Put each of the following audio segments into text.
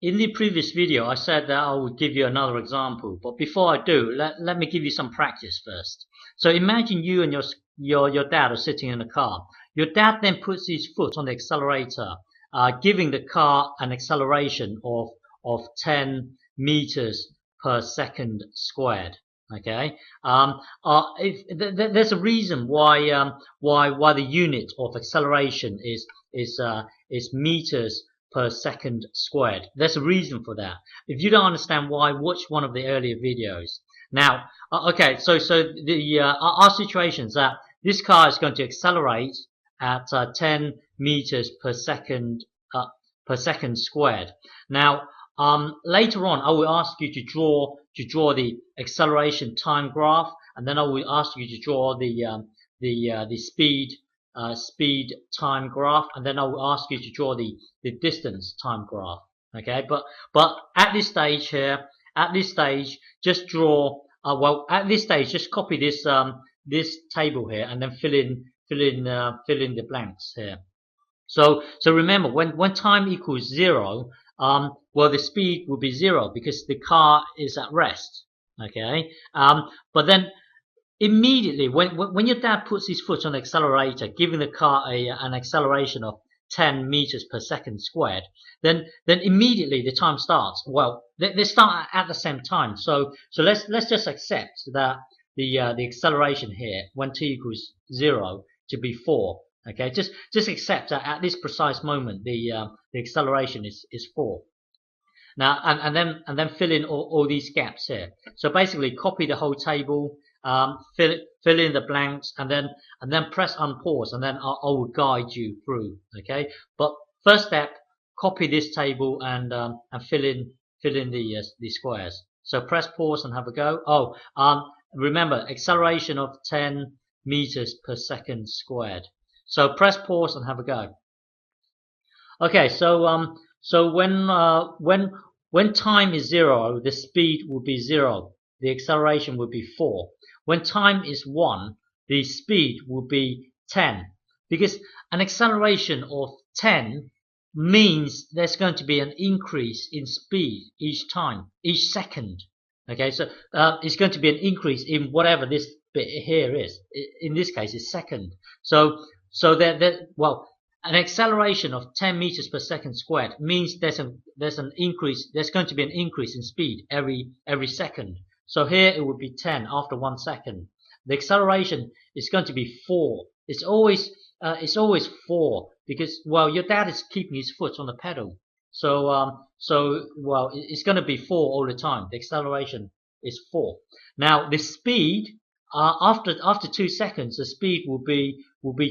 In the previous video, I said that I would give you another example, but before I do, let me give you some practice first. So imagine you and your dad are sitting in a car. Your dad then puts his foot on the accelerator, giving the car an acceleration of 10 meters per second squared. Okay. There's a reason why the unit of acceleration is meters per second squared. There's a reason for that. If you don't understand why, watch one of the earlier videos. Now, okay, so our situation is that this car is going to accelerate at 10 meters per second squared. Now, later on, I will ask you to draw the acceleration time graph, and then I will ask you to draw the speed time graph, and then I will ask you to draw the distance time graph. Okay, but at this stage here, just draw. At this stage, just copy this table here, and then fill in the blanks here. So remember, when time equals 0, well, the speed will be 0 because the car is at rest. Okay, but then immediately when your dad puts his foot on the accelerator, giving the car an acceleration of 10 meters per second squared, then immediately the time starts. Well, they start at the same time. So let's just accept that the acceleration here when t equals 0 to be 4. Okay, just accept that at this precise moment the acceleration is 4. Now and then fill in all these gaps here. So basically copy the whole table, fill in the blanks, and then press unpause, and then I will guide you through. Okay, but first step, copy this table and fill in the squares. So press pause and have a go. Oh, remember acceleration of 10 meters per second squared. So press pause and have a go. Okay, so when time is 0, the speed will be 0. The acceleration will be 4. When time is 1, the speed will be 10. Because an acceleration of 10 means there's going to be an increase in speed each time, each second. Okay, so it's going to be an increase in whatever this bit here is. In this case, it's second. So well, an acceleration of 10 meters per second squared means there's an increase. There's going to be an increase in speed every second. So here it would be 10 after 1 second. The acceleration is going to be 4. It's always 4 because, well, your dad is keeping his foot on the pedal. So well, it's going to be 4 all the time. The acceleration is 4. Now the speed after 2 seconds, the speed will be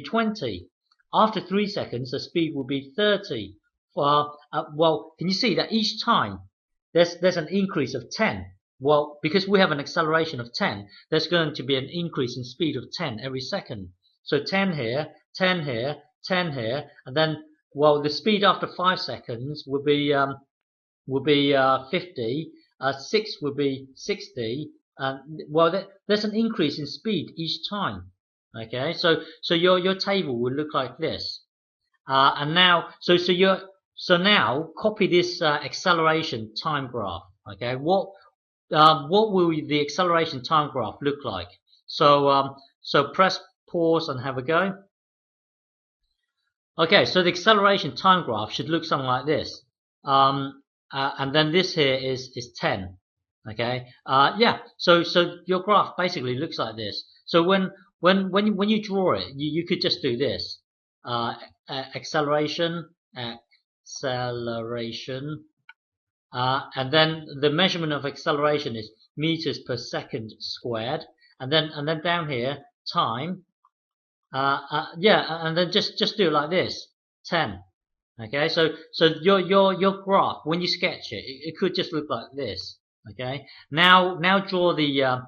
20. After 3 seconds, the speed will be 30. Well, can you see that each time there's an increase of 10? Well, because we have an acceleration of 10, there's going to be an increase in speed of 10 every second. So 10 here, 10 here, 10 here, and then, well, the speed after 5 seconds will be 50. 6 will be 60. Well, there's an increase in speed each time. Okay, so your table will look like this. And now, so now copy this acceleration time graph. Okay, what will the acceleration time graph look like? So press pause and have a go. Okay, so the acceleration time graph should look something like this. And then this here is 10. Okay, yeah. So your graph basically looks like this. So when you draw it, you could just do this. Acceleration, and then the measurement of acceleration is meters per second squared, and then down here time, yeah, and then just do it like this, 10. Okay, so your graph, when you sketch it, it could just look like this. Okay, now draw the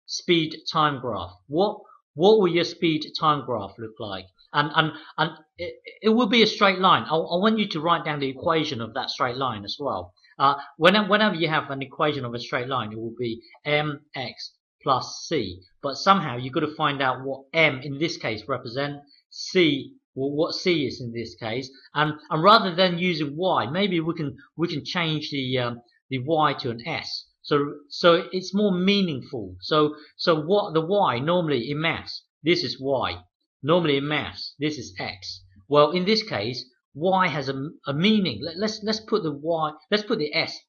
speed time graph. What will your speed time graph look like? And it will be a straight line. I want you to write down the equation of that straight line as well. Whenever you have an equation of a straight line, it will be mx plus c. But somehow you've got to find out what m in this case represents, c what c is in this case, and rather than using y, maybe we can change the y to an s. So it's more meaningful. So what the y normally in maths, this is y. Normally in maths, this is x. Well, in this case, y has a meaning. Let's put the y. Let's put the s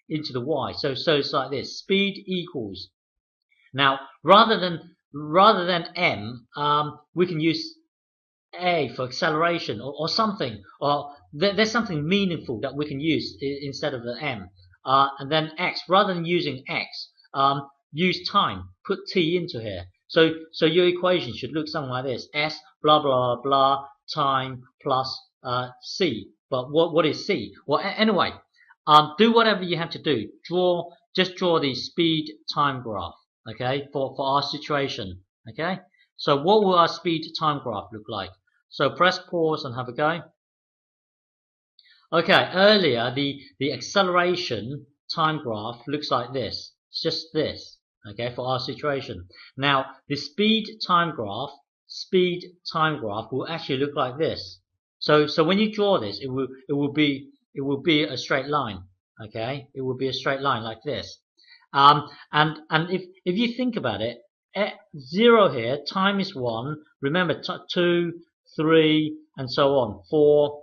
into the y. So it's like this: speed equals. Now, rather than m, we can use a for acceleration or something, or there's something meaningful that we can use instead of the m. And then x, rather than using x, use time. Put t into here. So your equation should look something like this: s blah blah blah time plus c. But what is c? Well, anyway, do whatever you have to do. Just draw the speed time graph. Okay, for our situation. Okay, so what will our speed time graph look like? So press pause and have a go. Okay, earlier the acceleration time graph looks like this. It's just this. Okay, for our situation. Now the speed time graph will actually look like this. So when you draw this, it will be a straight line. Okay, it will be a straight line like this. And if you think about it, 0 here, time is 1. Remember, 2, 3, and so on. 4,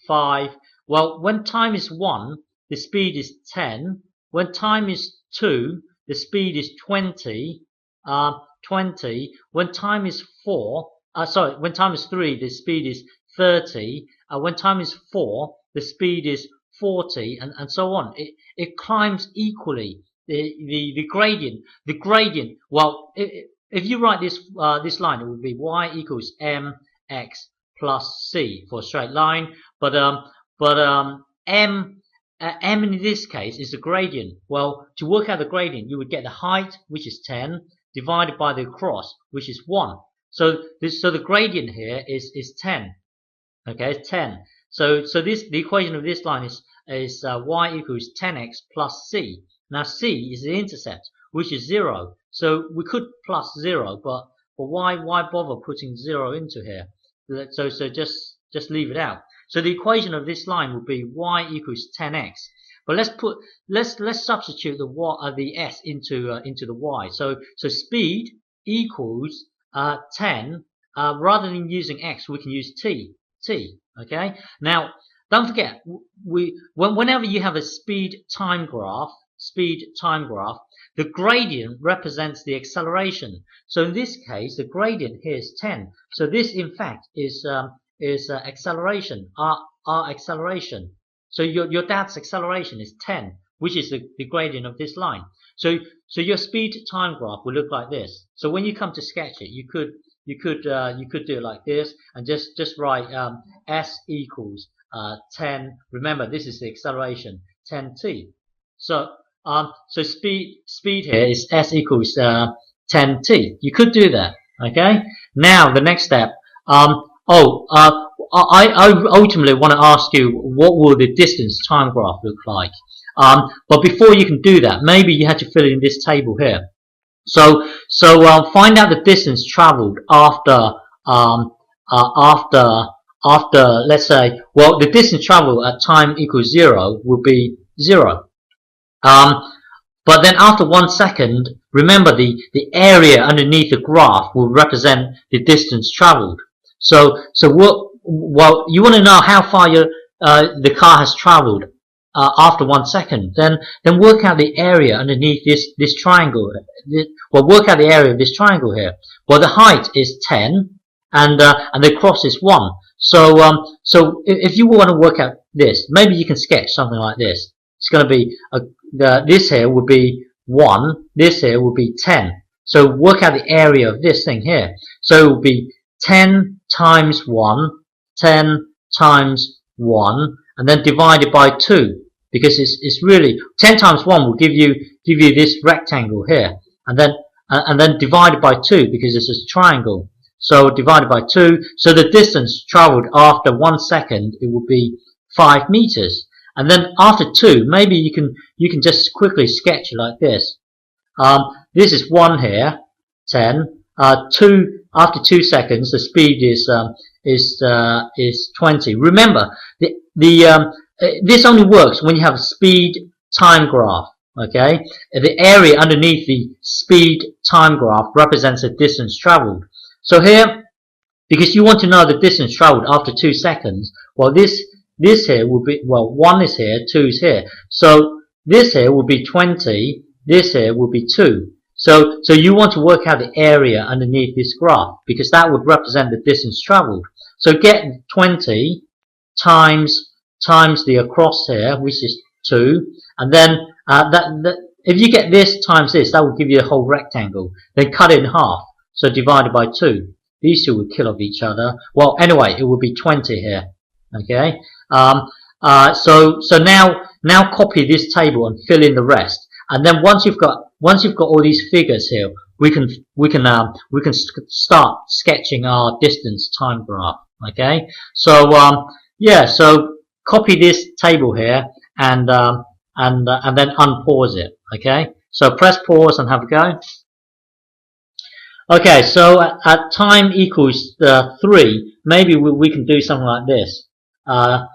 5. Well, when time is 1, the speed is 10. When time is 2, the speed is 20. 20. When time is 4, when time is 3, the speed is 30. When time is 4, the speed is 40, and so on. It climbs equally. The gradient. Well, if you write this line, it would be y equals mx plus c for a straight line. But m in this case is the gradient. Well, to work out the gradient, you would get the height, which is 10, divided by the cross, which is 1. So the gradient here is 10. Okay, it's 10. So the equation of this line is y equals 10x plus c. Now c is the intercept, which is 0. So we could plus 0, but why bother putting 0 into here? So just leave it out. So the equation of this line would be y equals 10x. But let's substitute the s into the y. So speed equals 10. Rather than using x, we can use t. Okay. Now don't forget, whenever you have a speed time graph, the gradient represents the acceleration. So in this case, the gradient here is 10. So this, in fact, is acceleration, our acceleration. So your dad's acceleration is 10, which is the gradient of this line. So your speed time graph will look like this. So when you come to sketch it, you could do it like this, and just write s equals 10. Remember, this is the acceleration, 10t. So speed here is s equals 10t. You could do that. Okay. Now the next step. I ultimately want to ask you, what will the distance time graph look like? But before you can do that, maybe you have to fill in this table here. So find out the distance traveled after let's say, well, the distance traveled at time equals 0 will be 0. But then after 1 second, remember the area underneath the graph will represent the distance traveled. So well, you want to know how far the car has traveled after 1 second. Then work out the area underneath this triangle. Well, work out the area of this triangle here. Well, the height is 10, and the cross is 1. So if you want to work out this, maybe you can sketch something like this. It's going to be this here will be 1. This here will be 10. So work out the area of this thing here. So it will be 10 times 1, 10 times 1, and then divided by 2, because it's really 10 times 1 will give you this rectangle here, and then divided by 2, because it's a triangle. So divided by 2. So the distance traveled after 1 second, it will be 5 meters. And then after 2, maybe you can just quickly sketch like this. This is 1 here, 10. 2 after 2 seconds, the speed is 20. Remember, this only works when you have a speed time graph. Okay, the area underneath the speed time graph represents the distance traveled. So here, because you want to know the distance traveled after 2 seconds, well, this here will be, well, 1 is here, 2 is here. So this here will be 20, this here will be 2. So you want to work out the area underneath this graph, because that would represent the distance traveled. So get 20 times the across here, which is 2, and then if you get this times this, that will give you a whole rectangle. Then cut it in half, so divided by 2. These two would kill off each other. Well, anyway, it would be 20 here. Okay. So now copy this table and fill in the rest. And then once you've got all these figures here, we can start sketching our distance time graph. Okay. So yeah. So copy this table here and then unpause it. Okay. So press pause and have a go. Okay, so at time equals 3, maybe we can do something like this. Our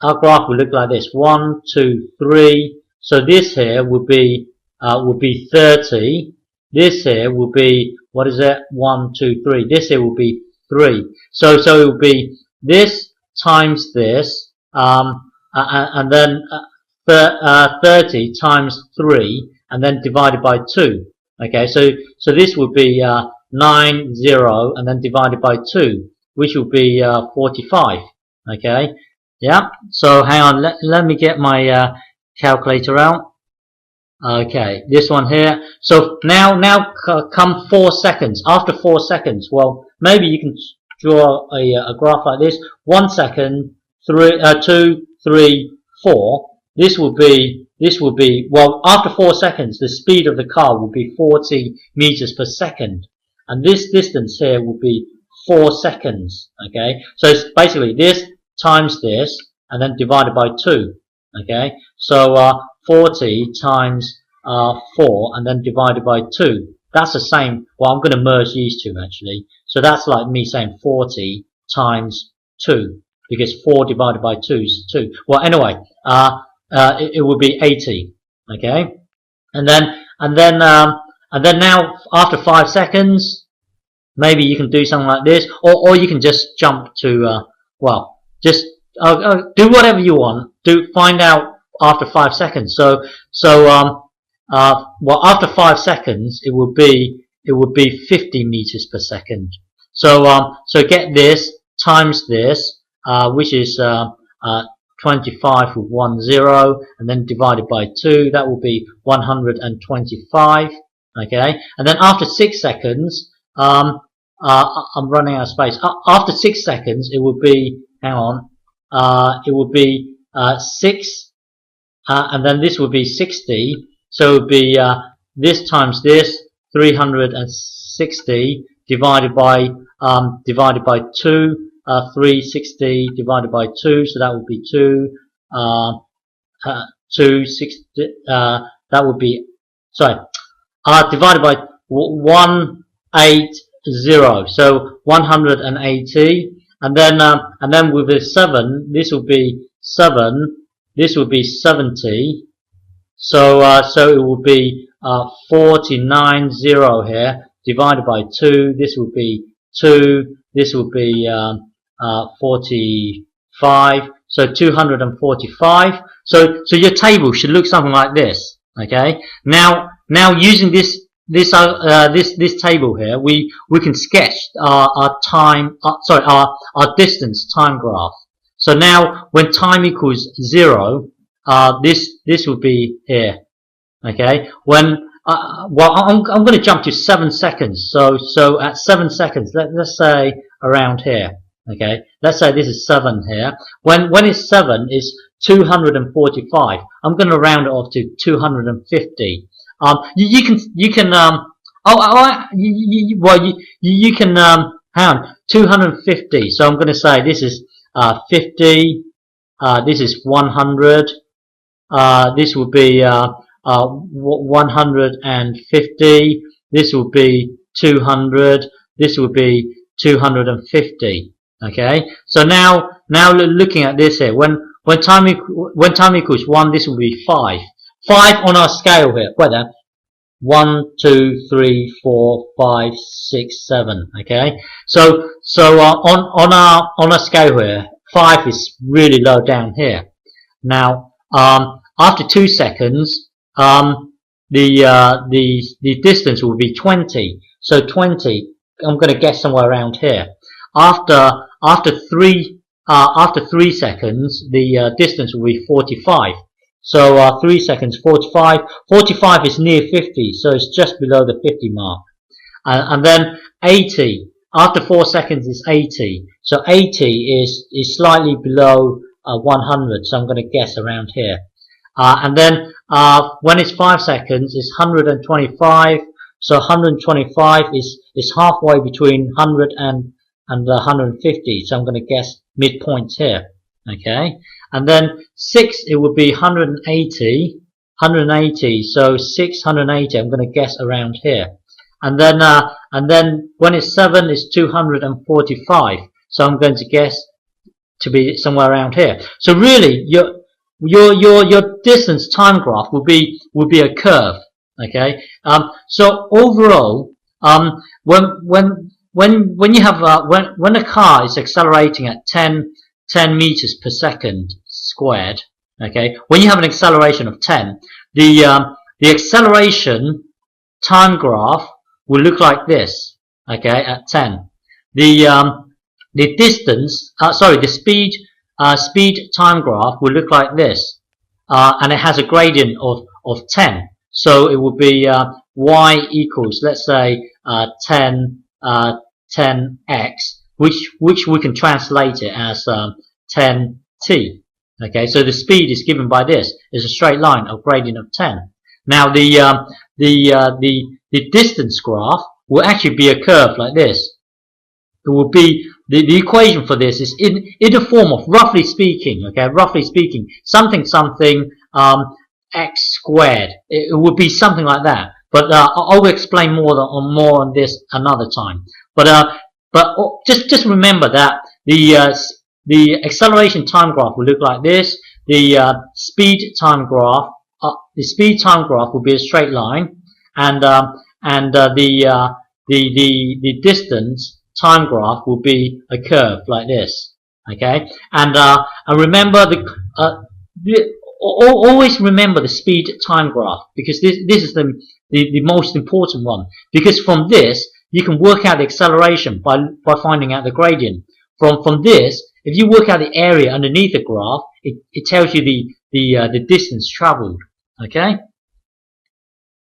graph will look like this: 1, 2, 3. So this here will be 30. This here will be, what is it? 1, 2, 3. This here will be 3. So it will be this times this, and then 30 times 3, and then divided by 2. Okay, so this would be 9, 0, and then divided by 2, which will be 45. Okay, yeah. So hang on, let me get my calculator out. Okay, this one here. So now come 4 seconds. After 4 seconds, well, maybe you can draw a graph like this: 1 second, 3, 2, 3, 4. This will be, well, after 4 seconds, the speed of the car will be 40 meters per second. And this distance here will be 4 seconds. Okay, so it's basically this times this, and then divided by 2. Okay, so 40 times 4, and then divided by 2. That's the same. Well, I'm going to merge these two actually. So that's like me saying 40 times 2, because 4 divided by 2 is 2. Well, anyway, it would be 80. Okay, and then now after 5 seconds, maybe you can do something like this, or you can just jump to well, just do whatever you want. Find out after 5 seconds. So well, after 5 seconds, it would be 50 meters per second. So get this times this, which is 25 with 1 0, and then divided by 2, that will be 125. Okay, and then after 6 seconds, I'm running out of space. After 6 seconds, it will be, hang on, it would be 6, and then this would be 60. So it would be this times this, 360 divided by 2. 360 divided by 2, so that would be 260. That would be, sorry, divided by 180. So 180, and then with the 7, this will be 7. This would be 70. So it would be 490 here divided by 2. This would be 2. This would be 45. So 245. So your table should look something like this. Okay. Now using this table here, we can sketch our time. Sorry, our distance time graph. So now when time equals 0, this would be here. Okay. When well, I'm going to jump to 7 seconds. So at 7 seconds, let's say around here. Okay, let's say this is 7 here. When it's 7, it's 245. I'm going to round it off to 250. You can hang on, 250. So I'm going to say this is 50. This is 100. This will be 150. This will be 200. this would be 250. Okay, so now looking at this here, when time equals 1, this will be 5. 5 on our scale here. Wait there. 1, 2, 3, 4, 5, 6, 7. Okay, so on our scale here, 5 is really low down here. Now, after 2 seconds, the distance will be 20. So 20, I'm going to guess somewhere around here. After 3 seconds, the distance will be 45. So 3 seconds, 45. 45 is near 50, so it's just below the 50 mark. And then 80. After 4 seconds is 80. So 80 is slightly below 100. So I'm going to guess around here. And then when it's 5 seconds, it's 125. So 125 is halfway between 100 and 150. So I'm going to guess midpoint here. Okay. And then 6, it would be 180. 180. So 680. I'm going to guess around here. And then when it's 7, it's 245. So I'm going to guess to be somewhere around here. So really, your distance time graph will be a curve. Okay. So overall, when you have when a car is accelerating at 10 meters per second squared, okay, when you have an acceleration of 10, the acceleration time graph will look like this, okay, at 10. The distance, the speed time graph will look like this, and it has a gradient of 10. So it will be y equals, let's say, 10x, which we can translate it as 10t. Okay, so the speed is given by this, is a straight line of gradient of 10. Now the distance graph will actually be a curve like this. It will be the equation for this is in the form of, roughly speaking, something x squared. It would be something like that. But I'll explain more on this another time. But just remember that the acceleration time graph will look like this. The speed time graph will be a straight line, and the distance time graph will be a curve like this. Okay, and remember always remember the speed time graph, because this is the most important one, because from this you can work out the acceleration by finding out the gradient. From this, if you work out the area underneath the graph, it tells you the distance traveled. Okay.